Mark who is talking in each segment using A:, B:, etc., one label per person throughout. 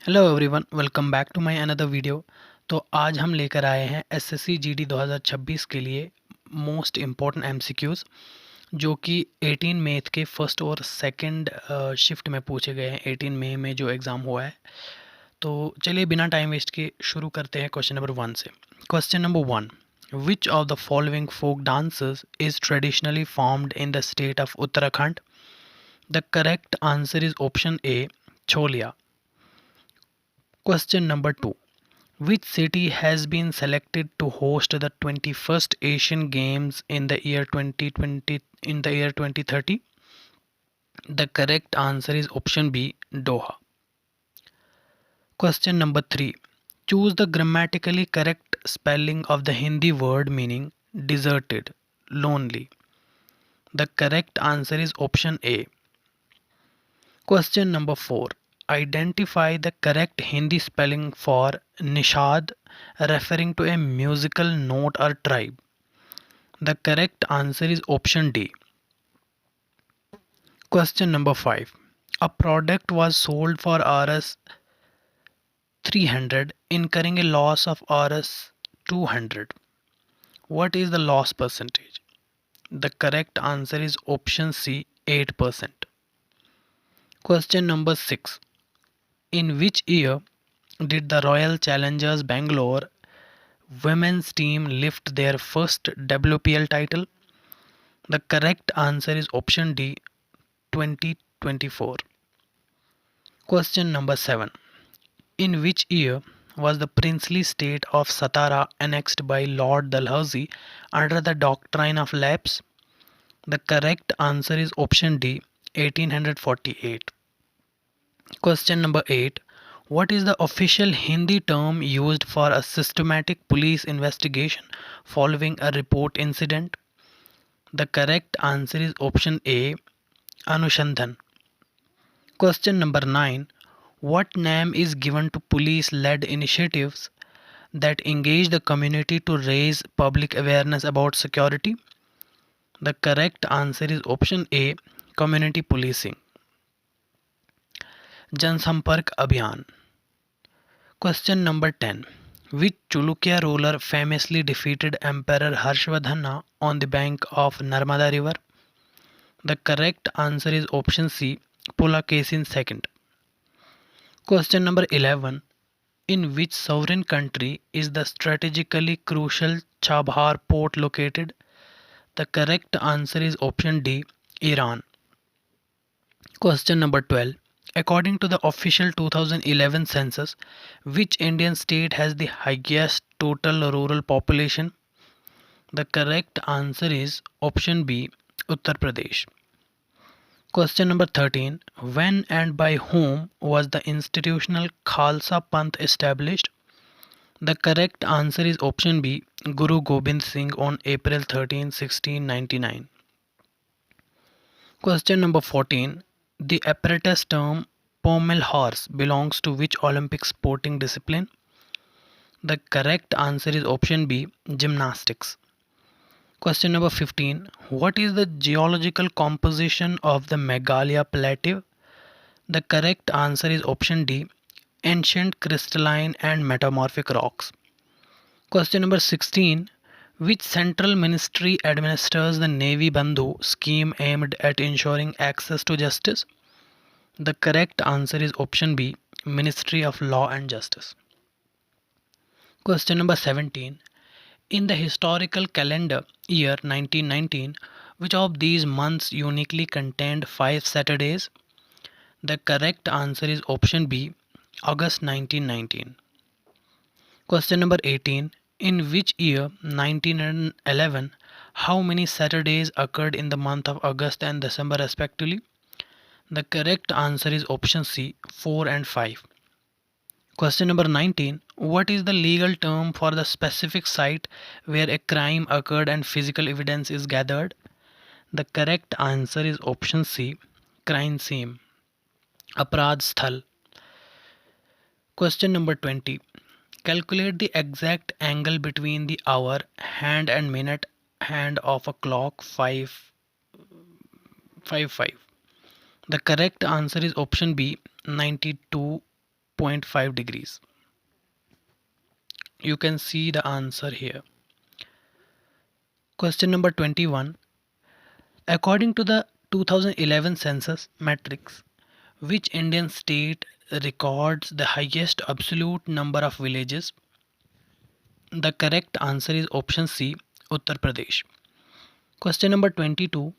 A: Hello everyone, welcome back to my another video. तो आज हम लेकर आए हैं एसएससी जीडी 2026 के लिए मोस्ट इम्पॉर्टेंट एमसीक्यूज़ जो कि 18 मई के फर्स्ट और सेकंड शिफ्ट में पूछे गए हैं। 18 मई में जो एग्ज़ाम हुआ है। तो चलिए बिना टाइम वेस्ट के शुरू करते हैं क्वेश्चन नंबर 1 से। Question number 1, which of the following folk dances is traditionally formed in the state of Uttarakhand? The correct answer is option A, Choliya. Question number 2. Which city has been selected to host the 21st Asian Games in the year 2030? The correct answer is option B, Doha. Question number 3. Choose the grammatically correct spelling of the Hindi word meaning deserted, lonely. The correct answer is option A. Question number 4. Identify the correct Hindi spelling for Nishad referring to a musical note or tribe. The correct answer is option D. Question number 5. A product was sold for Rs 300 incurring a loss of Rs 200. What is the loss percentage? The correct answer is option C, 8%. Question number 6. In which year did the Royal Challengers Bangalore women's team lift their first WPL title? The correct answer is option D, 2024. Question number 7. In which year was the princely state of Satara annexed by Lord Dalhousie under the doctrine of lapse? The correct answer is option D, 1848. Question number 8. What is the official Hindi term used for a systematic police investigation following a report incident? The correct answer is option A, Anushandhan. Question number 9. What name is given to police-led initiatives that engage the community to raise public awareness about security? The correct answer is option A, community policing. जनसंपर्क अभियान. Question number 10. Which Chalukya ruler famously defeated Emperor Harshvardhana on the bank of Narmada river? The correct answer is option C, Pulakesin II. Question number 11. In which sovereign country is the strategically crucial Chabhar port located? The correct answer is option D, Iran. Question number 12. According to the official 2011 census, which Indian state has the highest total rural population? The correct answer is option B, Uttar Pradesh. Question number 13. When and by whom was the institutional Khalsa Panth established? The correct answer is option B, Guru Gobind Singh on April 13, 1699. Question number 14. The apparatus term pommel horse belongs to which Olympic sporting discipline? The correct answer is option B, gymnastics. Question number 15. What is the geological composition of the Meghalaya Plateau? The correct answer is option D, ancient crystalline and metamorphic rocks. Question number 16. Which central ministry administers the Navy Bandhu scheme aimed at ensuring access to justice? The correct answer is option B, Ministry of Law and Justice. Question number 17. In the historical calendar year 1919, which of these months uniquely contained 5 Saturdays? The correct answer is option B, August 1919. Question number 18. In which year 1911, how many Saturdays occurred in the month of August and December respectively? The correct answer is option C, 4 and 5. Question number 19. What is the legal term for the specific site where a crime occurred and physical evidence is gathered? The correct answer is option C, crime scene, Aparadh Sthal. Question number 20. Calculate the exact angle between the hour hand and minute hand of a clock 555. The correct answer is option B, 92.5. 6.5 degrees. You can see the answer here. Question number 21. According to the 2011 census matrix, which Indian state records the highest absolute number of villages? The correct answer is option C, Uttar Pradesh. Question number 22.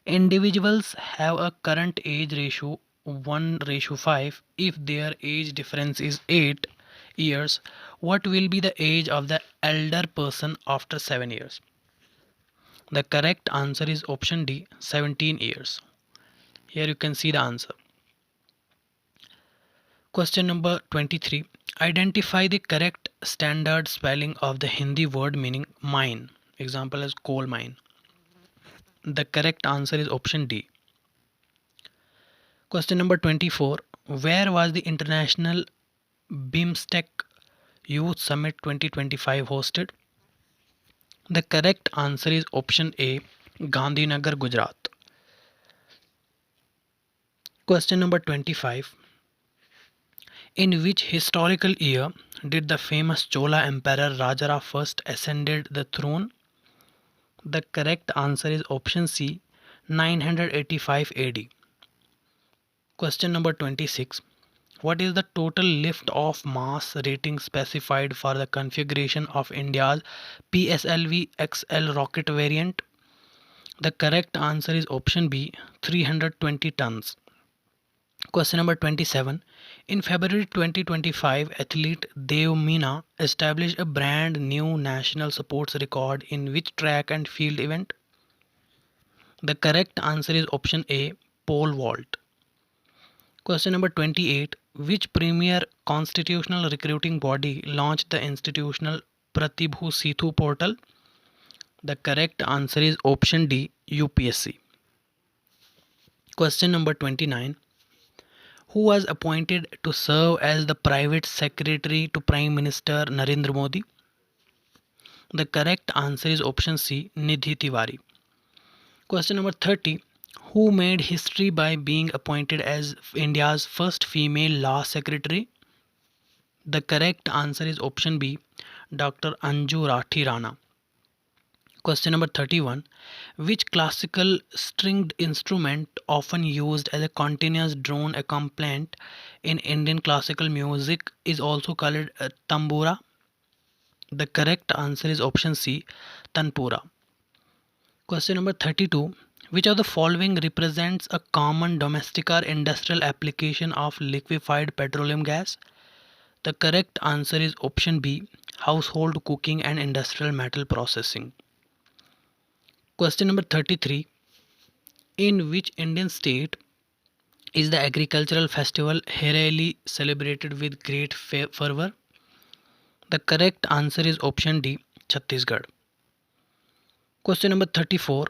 A: Individuals have a current age ratio 1:5. If their age difference is 8 years, what will be the age of the elder person after 7 years? The correct answer is option D, 17 years. Here you can see the answer. Question number 23. Identify the correct standard spelling of the Hindi word meaning mine. Example is coal mine. The correct answer is option D. Question number 24. Where was the International BIMSTEC Youth Summit 2025 hosted? The correct answer is option A, Gandhinagar, Gujarat. Question number 25. In which historical year did the famous Chola Emperor Rajara first ascended the throne? The correct answer is option C, 985 AD. Question number 26. What is the total lift-off mass rating specified for the configuration of India's PSLV XL rocket variant? The correct answer is option B, 320 tons. Question number 27. In February 2025, athlete Dev Meena established a brand new national sports record in which track and field event? The correct answer is option A, pole vault. Question number 28. Which premier constitutional recruiting body launched the institutional Pratibhu Setu portal? The correct answer is option D, UPSC. Question number 29. Who was appointed to serve as the private secretary to Prime Minister Narendra Modi? The correct answer is option C, Nidhi Tiwari. Question number 30. Who made history by being appointed as India's first female law secretary? The correct answer is option B, Dr. Anju Rathi Rana. Question number 31. Which classical stringed instrument often used as a continuous drone accompaniment in Indian classical music is also called tambura? The correct answer is option C, tanpura. Question number 32. Which of the following represents a common domestic or industrial application of liquefied petroleum gas? The correct answer is option B, household cooking and industrial metal processing. Question number 33. In which Indian state is the agricultural festival Hareli celebrated with great fervor? The correct answer is option D, Chhattisgarh. Question number 34.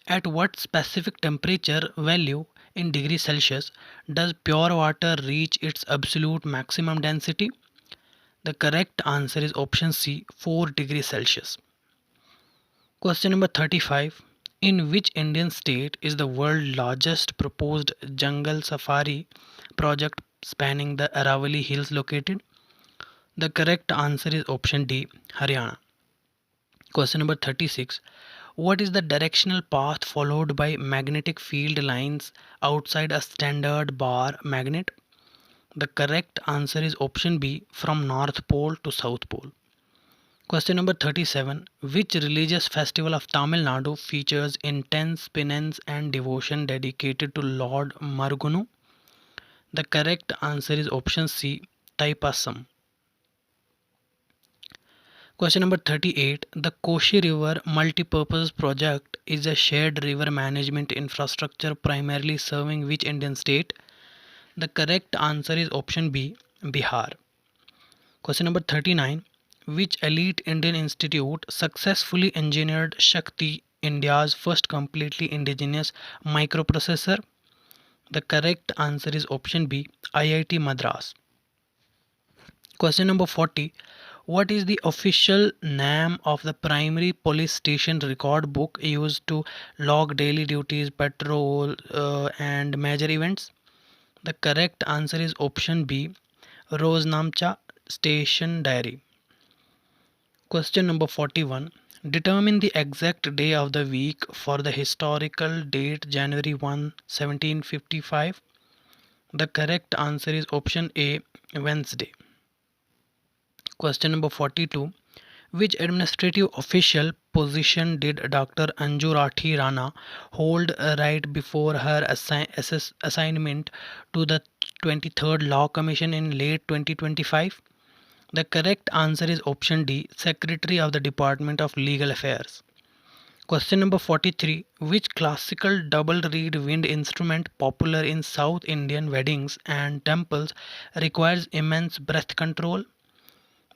A: At what specific temperature value in degrees Celsius does pure water reach its absolute maximum density? The correct answer is option C, 4 degrees Celsius. Question number 35. In which Indian state is the world's largest proposed jungle safari project spanning the Aravalli Hills located? The correct answer is option D, Haryana. Question number 36. What is the directional path followed by magnetic field lines outside a standard bar magnet? The correct answer is option B, from North Pole to South Pole. Question number 37. Which religious festival of Tamil Nadu features intense penance and devotion dedicated to Lord Margunu? The correct answer is option C, Taipasam. Question number 38. The Koshi River Multipurpose Project is a shared river management infrastructure primarily serving which Indian state? The correct answer is option B, Bihar. Question number 39. Which elite Indian institute successfully engineered Shakti, India's first completely indigenous microprocessor? The correct answer is option B, IIT Madras. Question number 40. What is the official name of the primary police station record book used to log daily duties, patrol, and major events? The correct answer is option B, Roznamcha Station Diary. Question number 41. Determine the exact day of the week for the historical date January 1, 1755. The correct answer is option A, Wednesday. Question number 42. Which administrative official position did Dr. Anju Rathi Rana hold right before her assignment to the 23rd Law Commission in late 2025? The correct answer is option D, Secretary of the Department of Legal Affairs. Question number 43. Which classical double reed wind instrument popular in South Indian weddings and temples requires immense breath control?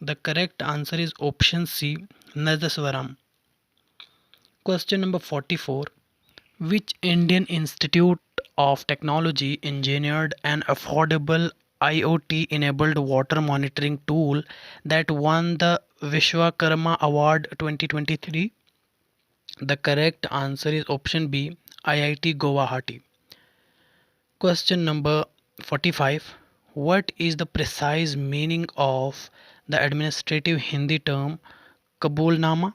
A: The correct answer is option C, Nadaswaram. Question number 44. Which Indian Institute of Technology engineered an affordable IoT enabled water monitoring tool that won the Vishwakarma Award 2023? The correct answer is option B, IIT Guwahati. Question number 45. What is the precise meaning of the administrative Hindi term Kabulnama?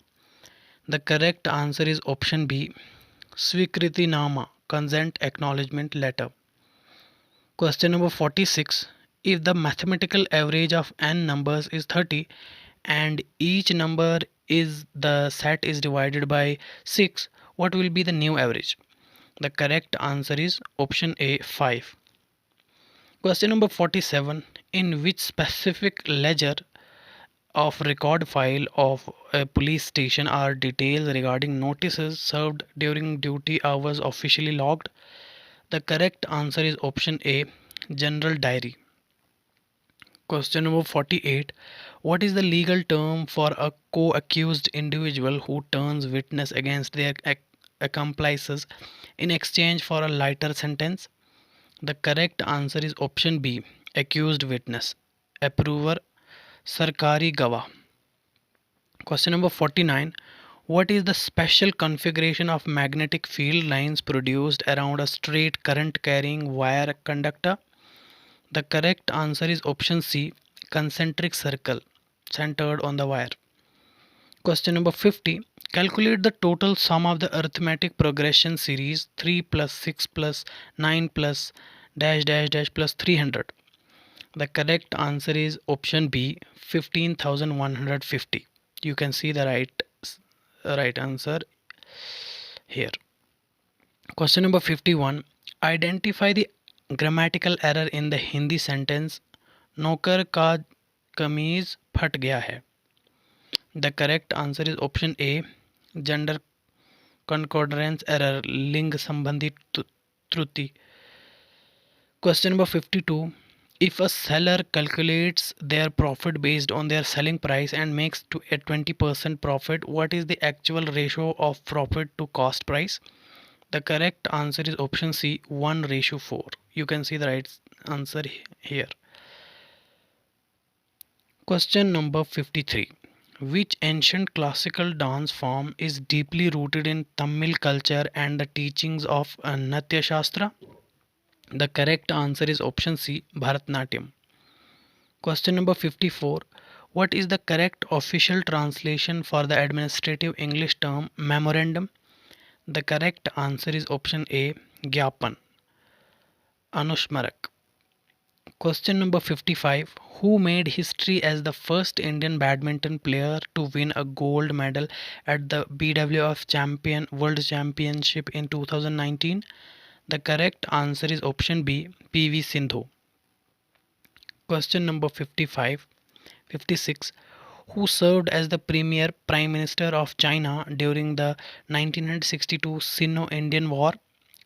A: The correct answer is option B, Swikriti Nama, consent acknowledgement letter. Question number 46. If the mathematical average of n numbers is 30 and each number is the set is divided by 6, what will be the new average? The correct answer is option A, 5. Question number 47. In which specific ledger of record file of a police station are details regarding notices served during duty hours officially logged? The correct answer is option A, general diary. Question number 48. What is the legal term for a co-accused individual who turns witness against their accomplices in exchange for a lighter sentence? The correct answer is option B, accused witness. Approver, Sarkari Gawah. Question number 49. What is the special configuration of magnetic field lines produced around a straight current carrying wire conductor? The correct answer is option C, concentric circle centered on the wire. Question number 50. Calculate the total sum of the arithmetic progression series 3 plus 6 plus 9 plus dash dash dash plus 300. The correct answer is option B, 15,150. You can see the right answer here. Question number 51. Identify the grammatical error in the Hindi sentence नौकर का कमीज फट गया है. The correct answer is option A, gender concordance error, लिंग संबंधी त्रुटि. Question number 52. If a seller calculates their profit based on their selling price and makes a 20% profit, what is the actual ratio of profit to cost price? The correct answer is option C, 1:4. You can see the right answer here. Question number 53. Which ancient classical dance form is deeply rooted in Tamil culture and the teachings of Natya Shastra? The correct answer is option C, Bharatnatyam. Question number 54. What is the correct official translation for the administrative English term memorandum? The correct answer is option A, Gyapan. Anushmarak. Question number 55. Who made history as the first Indian badminton player to win a gold medal at the BWF World Championship in 2019? The correct answer is option B, PV Sindhu. Question number 56. Who served as the premier prime minister of China during the 1962 Sino-Indian War?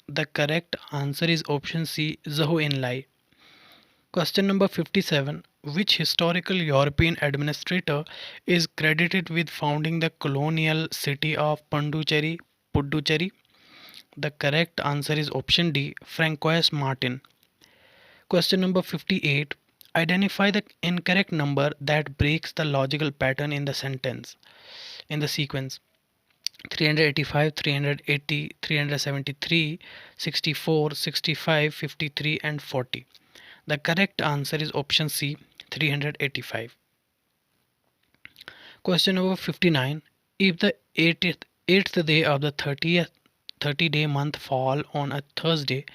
A: The correct answer is option C, Zhou Enlai. Question number 57. Which historical European administrator is credited with founding the colonial city of Puducherry? The correct answer is option D, Francois Martin. Question number 58. Identify the incorrect number that breaks the logical pattern in the sentence, in the sequence. 385, 380, 373, 64, 65, 53 and 40. The correct answer is option C, 385. Question number 59. If the eighth day of the 30-day month fall on a Thursday,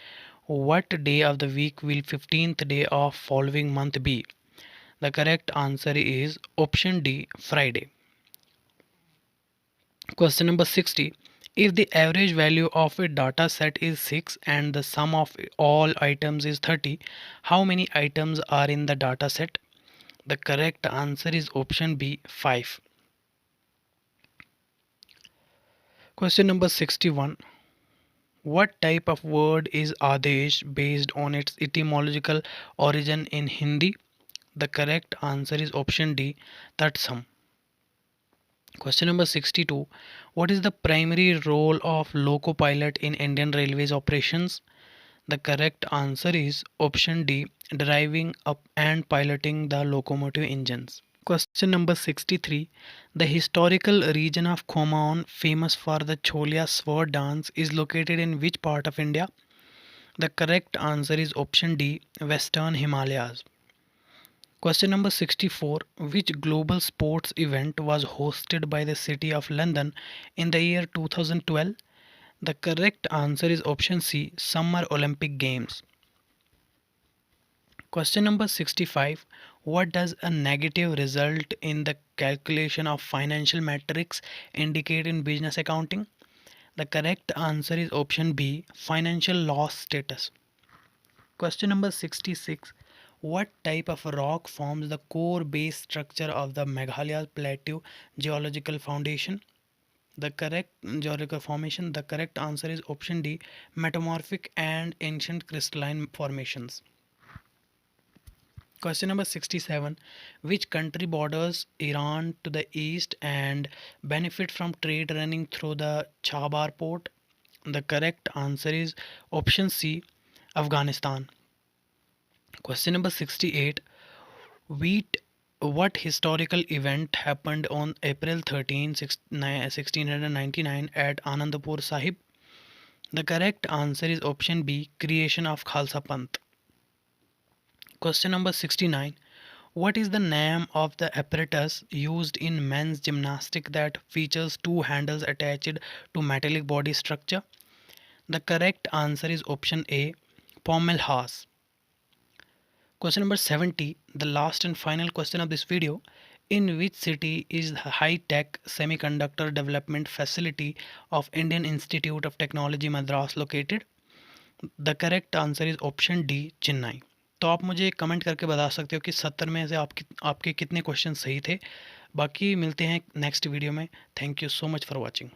A: what day of the week will 15th day of following month be? The correct answer is option D, Friday. Question number 60. If the average value of a data set is 6 and the sum of all items is 30, how many items are in the data set? The correct answer is option B, 5. Question number 61. What type of word is Adesh based on its etymological origin in Hindi? The correct answer is option D, tatsam. Question number 62. What is the primary role of loco pilot in Indian Railways operations? The correct answer is option D, driving up and piloting the locomotive engines. Question number 63. The historical region of Kumaon, famous for the Cholia sword dance, is located in which part of India? The correct answer is option D, Western Himalayas. Question number 64. Which global sports event was hosted by the City of London in the year 2012? The correct answer is option C, Summer Olympic Games. Question number 65. What does a negative result in the calculation of financial metrics indicate in business accounting? The correct answer is option B, financial loss status. Question number 66. What type of rock forms the core base structure of the Meghalaya Plateau Geological Foundation? The correct geological formation, the correct answer is option D, metamorphic and ancient crystalline formations. Question number 67. Which country borders Iran to the east and benefit from trade running through the Chabar port? The correct answer is option C, Afghanistan. Question number 68. Wheat, what historical event happened on April 13, 1699 at Anandapur Sahib? The correct answer is option B, creation of Khalsa Panth. Question number 69. What is the name of the apparatus used in men's gymnastic that features two handles attached to metallic body structure? The correct answer is option A, pommel horse. Question number 70, the last and final question of this video. In which city is the high-tech semiconductor development facility of Indian Institute of Technology Madras located? The correct answer is option D, Chennai. तो आप मुझे comment करके बता सकते हो कि 70 में से आपके कितने क्वेश्चन सही थे. बाकी मिलते हैं नेक्स्ट वीडियो में. Thank you so much for watching.